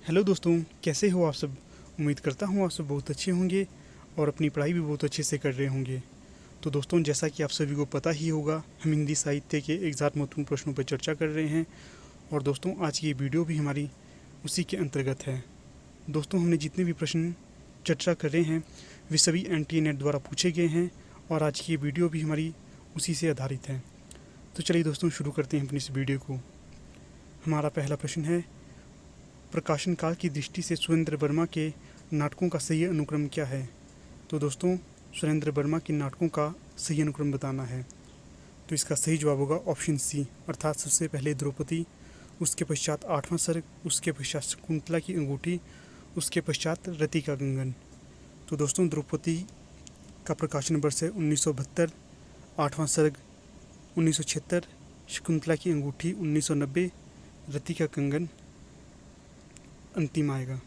Hello दोस्तों, कैसे हो आप सब। उम्मीद करता हूँ आप सब बहुत अच्छे होंगे और अपनी पढ़ाई भी बहुत अच्छे से कर रहे होंगे। तो दोस्तों, जैसा कि आप सभी को पता ही होगा, हम हिंदी साहित्य के एक ज़्यादा महत्वपूर्ण प्रश्नों पर चर्चा कर रहे हैं। और दोस्तों, आज की ये वीडियो भी हमारी उसी के अंतर्गत है। दोस्तों, हमने जितने भी प्रश्न चर्चा कर रहे हैं वे सभी एनटीए नेट द्वारा पूछे गए हैं और आज की ये वीडियो भी हमारी उसी से आधारित है। तो चलिए दोस्तों, शुरू करते हैं अपनी इस वीडियो को। हमारा पहला प्रश्न है, प्रकाशन काल की दृष्टि से सुरेंद्र वर्मा के नाटकों का सही अनुक्रम क्या है। तो दोस्तों, सुरेंद्र वर्मा के नाटकों का सही अनुक्रम बताना है। तो इसका सही जवाब होगा ऑप्शन सी, अर्थात सबसे पहले द्रौपदी, उसके पश्चात आठवां सर्ग, उसके पश्चात शकुंतला की अंगूठी, उसके पश्चात रति का कंगन। तो दोस्तों, द्रौपदी का प्रकाशन वर्ष है 1972, आठवां सर्ग 1976, शकुंतला की अंगूठी 1990, रति का कंगन अंतिम आएगा।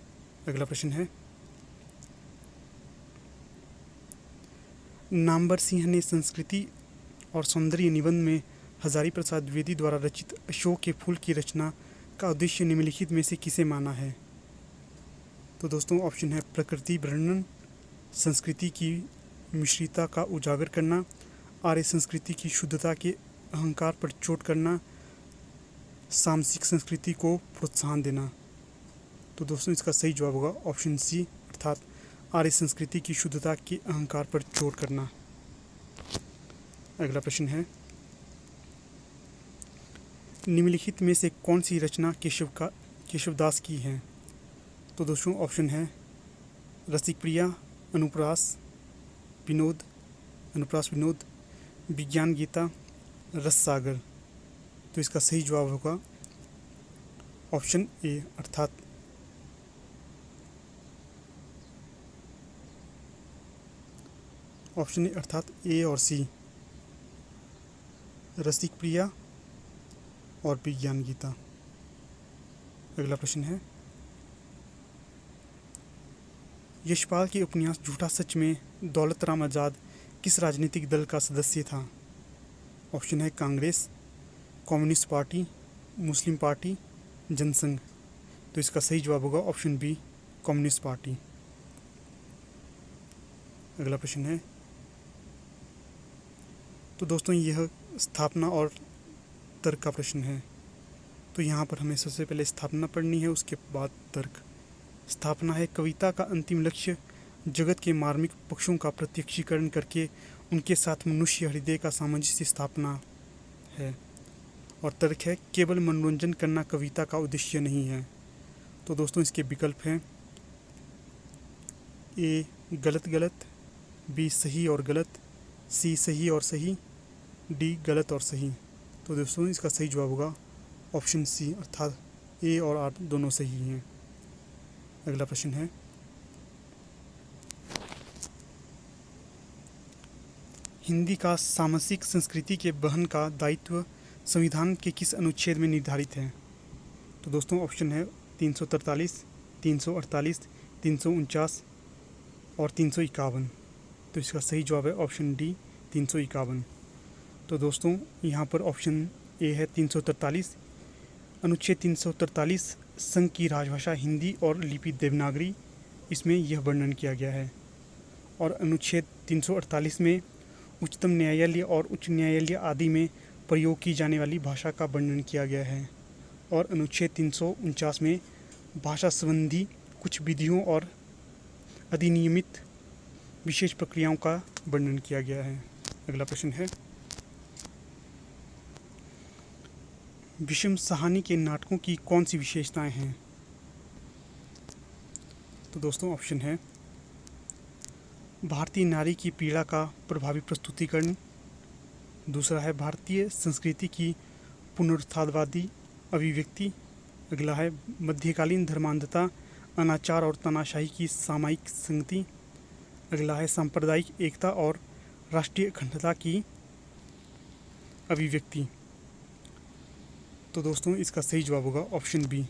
अगला प्रश्न है, नामवर सिंह ने संस्कृति और सौंदर्य निबंध में हजारी प्रसाद द्विवेदी द्वारा रचित अशोक के फूल की रचना का उद्देश्य निम्नलिखित में से किसे माना है। तो दोस्तों, ऑप्शन है प्रकृति वर्णन, संस्कृति की मिश्रिता का उजागर करना, आर्य संस्कृति की शुद्धता के अहंकार पर चोट करना, सामसिक संस्कृति को प्रोत्साहन देना। तो दोस्तों, इसका सही जवाब होगा ऑप्शन सी, अर्थात आर्य संस्कृति की शुद्धता के अहंकार पर चोट करना। अगला प्रश्न है, निम्नलिखित में से कौन सी रचना केशवदास की है। तो दोस्तों, ऑप्शन है रसिक प्रिया, अनुप्रास विनोद, विज्ञान गीता, रस सागर। तो इसका सही जवाब होगा ऑप्शन ए, अर्थात ए और सी, रसिक प्रिया और विज्ञान गीता। अगला प्रश्न है, यशपाल के उपन्यास झूठा सच में दौलत राम आज़ाद किस राजनीतिक दल का सदस्य था। ऑप्शन है Congress, Communist Party, Muslim party, Jansangh. तो इसका सही जवाब होगा ऑप्शन बी, कम्युनिस्ट पार्टी। अगला प्रश्न है, तो दोस्तों यह स्थापना और तर्क का प्रश्न है। तो यहाँ पर हमें सबसे पहले स्थापना पढ़नी है, उसके बाद तर्क। स्थापना है, कविता का अंतिम लक्ष्य जगत के मार्मिक पक्षों का प्रत्यक्षीकरण करके उनके साथ मनुष्य हृदय का सामंजस्य स्थापना है। और तर्क है, केवल मनोरंजन करना कविता का उद्देश्य नहीं है। तो दोस्तों, इसके विकल्प हैं ए गलत गलत, बी सही और गलत, सी सही और सही, डी गलत और सही। तो दोस्तों, इसका सही जवाब होगा ऑप्शन सी, अर्थात ए और आर दोनों सही हैं। अगला प्रश्न है, हिंदी का सामसिक संस्कृति के वहन का दायित्व संविधान के किस अनुच्छेद में निर्धारित है। तो दोस्तों, ऑप्शन है 343, 348, 349 और 351। तो इसका सही जवाब है ऑप्शन डी, 351। तो दोस्तों, यहाँ पर ऑप्शन ए है 343। अनुच्छेद 343 संघ की राजभाषा हिंदी और लिपि देवनागरी, इसमें यह वर्णन किया गया है। और अनुच्छेद 348 में उच्चतम न्यायालय और उच्च न्यायालय आदि में प्रयोग की जाने वाली भाषा का वर्णन किया गया है। और अनुच्छेद 349 में भाषा संबंधी कुछ विधियों और अधिनियमित विशेष प्रक्रियाओं का वर्णन किया गया है। अगला प्रश्न है, विषम साहनी के नाटकों की कौन सी विशेषताएं हैं। तो दोस्तों, ऑप्शन है भारतीय नारी की पीड़ा का प्रभावी प्रस्तुतिकरण, दूसरा है भारतीय संस्कृति की पुनरुत्थानवादी अभिव्यक्ति, अगला है मध्यकालीन धर्मांधता, अनाचार और तानाशाही की सामयिक संगति, अगला है सांप्रदायिक एकता और राष्ट्रीय अखंडता की अभिव्यक्ति। तो दोस्तों, इसका सही जवाब होगा ऑप्शन बी,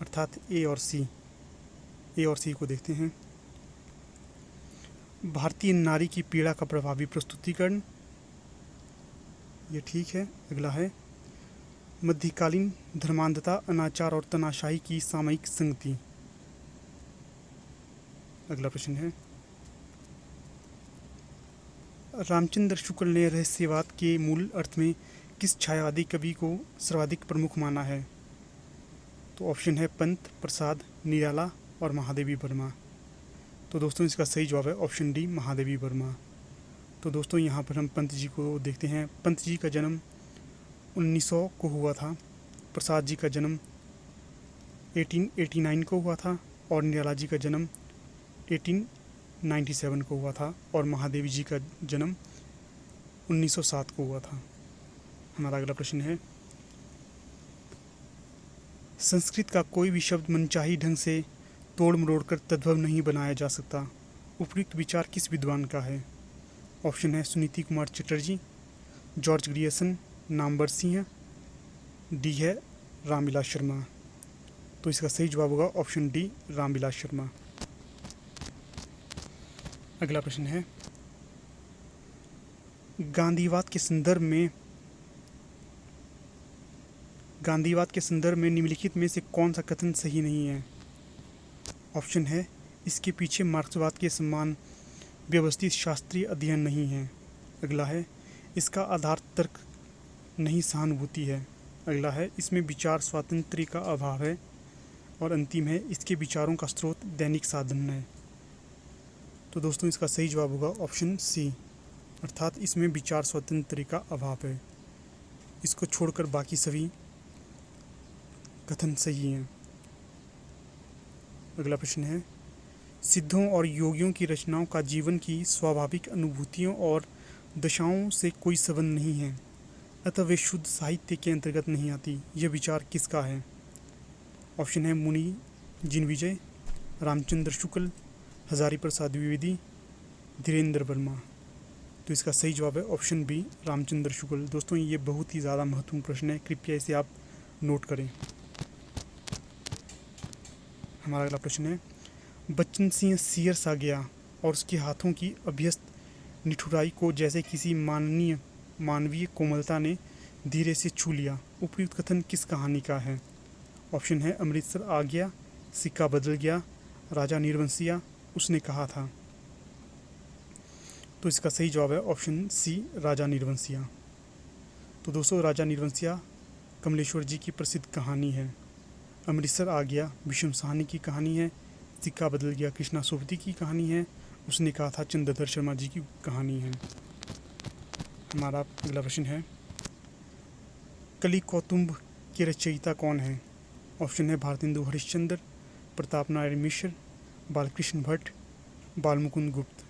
अर्थात ए और सी। ए और सी को देखते हैं, भारतीय नारी की पीड़ा का प्रभावी प्रस्तुतिकरण, ये ठीक है। अगला है मध्यकालीन धर्मांधता, अनाचार और तानाशाही की सामयिक संगति। अगला प्रश्न है, रामचंद्र शुक्ल ने रहस्यवाद के मूल अर्थ में किस छायावादी कवि को सर्वाधिक प्रमुख माना है? तो ऑप्शन है पंत, प्रसाद, निराला और महादेवी वर्मा। तो दोस्तों इसका सही जवाब है ऑप्शन डी, महादेवी वर्मा। तो दोस्तों यहाँ पर हम पंत जी को देखते हैं। पंत जी का जन्म 1900 को हुआ था, प्रसाद जी का जन्म 1889 को हुआ था और निराला जी का जन्म 1897 को हुआ था और महादेवी जी का जन्म 1907 को हुआ था। हमारा अगला प्रश्न है, संस्कृत का कोई भी शब्द मनचाही ढंग से तोड़ मरोड़ कर तद्भव नहीं बनाया जा सकता। उपयुक्त विचार किस विद्वान का है? ऑप्शन है Suniti Kumar Chatterjee, George Grierson, Namvar Singh, D है रामविलास शर्मा। तो इसका सही जवाब होगा ऑप्शन डी, रामविलास शर्मा। अगला प्रश्न है, गांधीवाद के संदर्भ में निम्नलिखित में से कौन सा कथन सही नहीं है? ऑप्शन है इसके पीछे मार्क्सवाद के समान व्यवस्थित शास्त्रीय अध्ययन नहीं है। अगला है इसका आधार तर्क नहीं सहानुभूति है। अगला है इसमें विचार स्वातंत्र्य का अभाव है और अंतिम है इसके विचारों का स्रोत दैनिक साधन है। तो दोस्तों इसका सही जवाब होगा ऑप्शन सी, अर्थात इसमें विचार स्वातंत्र्य का अभाव है। इसको छोड़कर बाकी सभी कथन सही हैं। अगला प्रश्न है, सिद्धों और योगियों की रचनाओं का जीवन की स्वाभाविक अनुभूतियों और दशाओं से कोई संबंध नहीं है, अतः वे शुद्ध साहित्य के अंतर्गत नहीं आती। यह विचार किसका है? ऑप्शन है मुनि जिनविजय, रामचंद्र शुक्ल, हजारी प्रसाद द्विवेदी, धीरेन्द्र वर्मा। तो इसका सही जवाब है ऑप्शन बी, रामचंद्र शुक्ल। दोस्तों ये बहुत ही ज़्यादा महत्वपूर्ण प्रश्न है, कृपया इसे आप नोट करें। हमारा अगला प्रश्न है, बच्चन सिंह सियर सा गया और उसके हाथों की अभ्यस्त निठुराई को जैसे किसी मानवीय कोमलता ने धीरे से छू लिया। उपयुक्त कथन किस कहानी का है? ऑप्शन है अमृतसर आ गया, सिक्का बदल गया, राजा नीरवंशिया, उसने कहा था। तो इसका सही जवाब है ऑप्शन सी, राजा नीरवंशिया। तो दोस्तों राजा नीरवंशिया कमलेश्वर जी की प्रसिद्ध कहानी है। अमृतसर आ गया विषम साहनी की कहानी है, सिक्का बदल गया कृष्णा सोबती की कहानी है, उसने कहा था चंद्रधर शर्मा जी की कहानी है। हमारा अगला प्रश्न है, कलि कौतुंब के रचयिता कौन है? ऑप्शन है भारतेंदु हरिश्चंद्र, प्रताप नारायण मिश्र, बालकृष्ण भट्ट, बालमुकुंद गुप्त।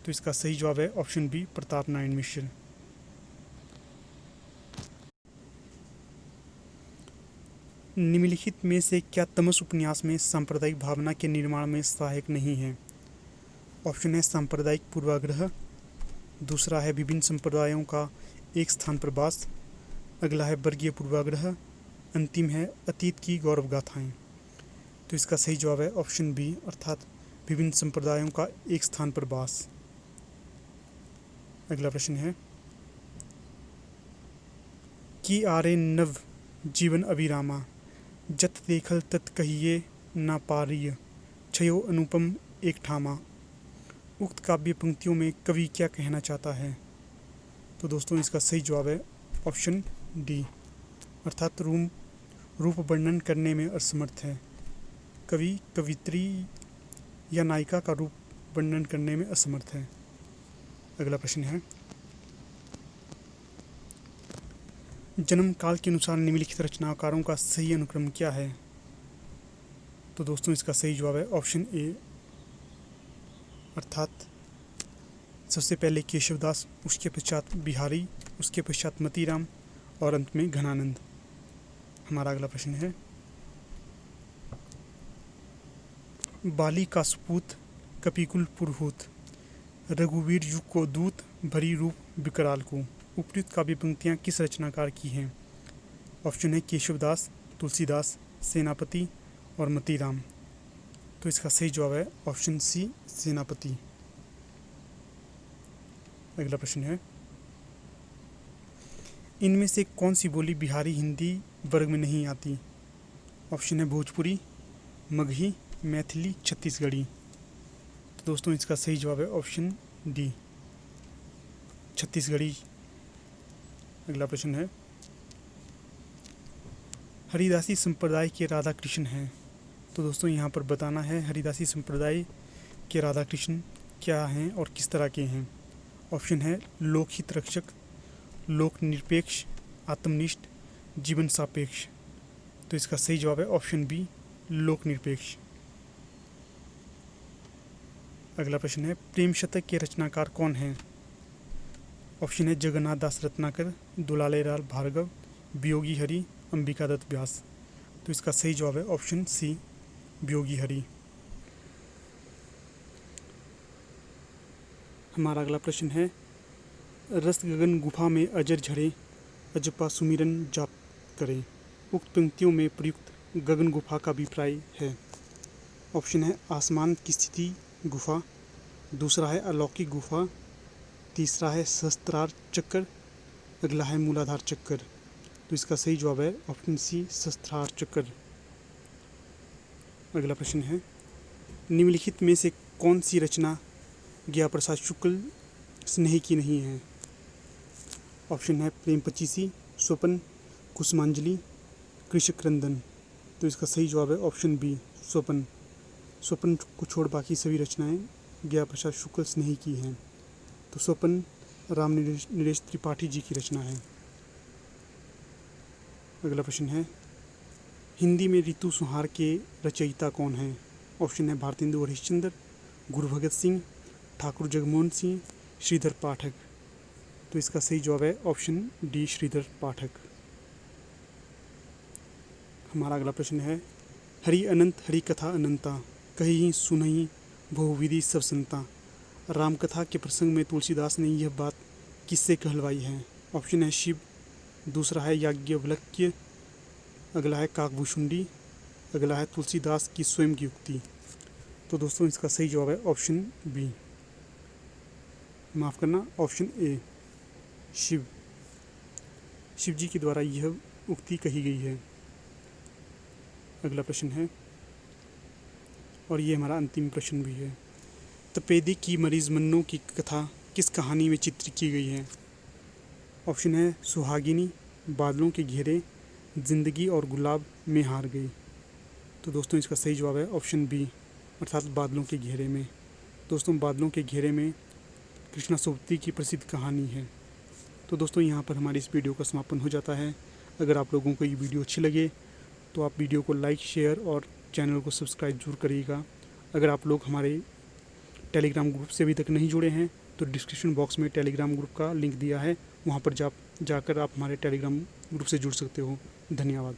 तो इसका सही जवाब है ऑप्शन बी, प्रताप नारायण मिश्र। निम्नलिखित में से क्या तमस उपन्यास में सांप्रदायिक भावना के निर्माण में सहायक नहीं है? ऑप्शन है सांप्रदायिक पूर्वाग्रह, दूसरा है विभिन्न संप्रदायों का एक स्थान पर वास, अगला है वर्गीय पूर्वाग्रह, अंतिम है अतीत की गौरव गाथाएं। तो इसका सही जवाब है ऑप्शन बी, अर्थात विभिन्न संप्रदायों का एक स्थान पर वास। अगला प्रश्न है, कि आरे नव जीवन अभिरामा, जत देखल तत कहिए ना पारिय, छयो अनुपम एक ठामा। उक्त काव्य पंक्तियों में कवि क्या कहना चाहता है? तो दोस्तों इसका सही जवाब है ऑप्शन डी, अर्थात रूप वर्णन करने में असमर्थ है। कवि कवित्री या नायिका का रूप वर्णन करने में असमर्थ है। अगला प्रश्न है, जन्म काल के अनुसार निम्नलिखित रचनाकारों का सही अनुक्रम क्या है? तो दोस्तों इसका सही जवाब है ऑप्शन ए, अर्थात सबसे पहले केशवदास, उसके पश्चात बिहारी, उसके पश्चात मतीराम और अंत में घनानंद। हमारा अगला प्रश्न है, बाली का सुपूत कपिकुल पुरहूत, रघुवीर युग को दूत भरी रूप विकराल को। उपयुक्त काव्य पंक्तियाँ किस रचनाकार की हैं? ऑप्शन है केशवदास, तुलसीदास, सेनापति और मतीराम। तो इसका सही जवाब है ऑप्शन सी, सेनापति। अगला प्रश्न है, इनमें से कौन सी बोली बिहारी हिंदी वर्ग में नहीं आती? ऑप्शन है भोजपुरी, मगही, मैथिली, छत्तीसगढ़ी। तो दोस्तों इसका सही जवाब है ऑप्शन डी, छत्तीसगढ़ी। अगला प्रश्न है, हरिदासी संप्रदाय के राधा कृष्ण हैं। तो दोस्तों यहाँ पर बताना है हरिदासी संप्रदाय के राधा कृष्ण क्या हैं और किस तरह के हैं। ऑप्शन है लोकहित रक्षक, लोक निरपेक्ष, आत्मनिष्ठ, जीवन सापेक्ष। तो इसका सही जवाब है ऑप्शन बी, लोक निरपेक्ष। अगला प्रश्न है, प्रेम शतक के रचनाकार कौन हैं? ऑप्शन है जगन्नाथ दास रत्नाकर, दुलारे लाल भार्गव, वियोगी हरि, अंबिका दत्त व्यास। तो इसका सही जवाब है ऑप्शन सी, वियोगी हरि। हमारा अगला प्रश्न है, रस गगन गुफा में अजर झरे, अजपा सुमिरन जाप करें। उक्त पंक्तियों में प्रयुक्त गगन गुफा का अभिप्राय है। ऑप्शन है आसमान की स्थिति गुफा, दूसरा है अलौकिक गुफा, तीसरा है सहस्त्रार चक्कर, अगला है मूलाधार चक्कर। तो इसका सही जवाब है ऑप्शन सी, सहस्त्रार चक्कर। अगला प्रश्न है, निम्नलिखित में से कौन सी रचना ज्ञा प्रसाद शुक्ल स्नेह की नहीं है? ऑप्शन है प्रेम पचीसी, स्वपन, कुसुमांजलि, कृषक क्रंदन। तो इसका सही जवाब है ऑप्शन बी, स्वपन। स्वपन को छोड़ बाकी सभी रचनाएं ज्ञा प्रसाद शुक्ल स्नेह की हैं। तो स्वपन राम नरेश त्रिपाठी जी की रचना है। अगला प्रश्न है, हिंदी में ऋतु संहार के रचयिता कौन हैं? ऑप्शन है भारतेंदु हरिश्चंद्र, गुरु भगत सिंह, ठाकुर जगमोहन सिंह, श्रीधर पाठक। तो इसका सही जवाब है ऑप्शन डी, श्रीधर पाठक। हमारा अगला प्रश्न है, हरि अनंत हरि कथा अनंता, कहीं सुनहि बहुविधि सब संता। राम कथा के प्रसंग में तुलसीदास ने यह बात किससे कहलवाई है? ऑप्शन है शिव, दूसरा है याज्ञवल्क्य, अगला है काकभूषुंडी, अगला है तुलसीदास की स्वयं की उक्ति। तो दोस्तों इसका सही जवाब है ऑप्शन बी, माफ़ करना, ऑप्शन ए, शिव। शिव जी के द्वारा यह उक्ति कही गई है। अगला प्रश्न है, और ये हमारा अंतिम प्रश्न भी है, तपेदी की मरीज मन्नों की कथा किस कहानी में चित्रित की गई है? ऑप्शन है सुहागिनी, बादलों के घेरे, जिंदगी और गुलाब में हार गई। तो दोस्तों इसका सही जवाब है ऑप्शन बी, अर्थात बादलों के घेरे में। दोस्तों बादलों के घेरे में कृष्णा सोबती की प्रसिद्ध कहानी है। तो दोस्तों यहाँ पर हमारी इस वीडियो का समापन हो जाता है। अगर आप लोगों को ये वीडियो अच्छी लगे तो आप वीडियो को लाइक, शेयर और चैनल को सब्सक्राइब जरूर करिएगा। अगर आप लोग हमारे टेलीग्राम ग्रुप से अभी तक नहीं जुड़े हैं तो डिस्क्रिप्शन बॉक्स में टेलीग्राम ग्रुप का लिंक दिया है, वहाँ पर जाकर आप हमारे टेलीग्राम ग्रुप से जुड़ सकते हो। धन्यवाद।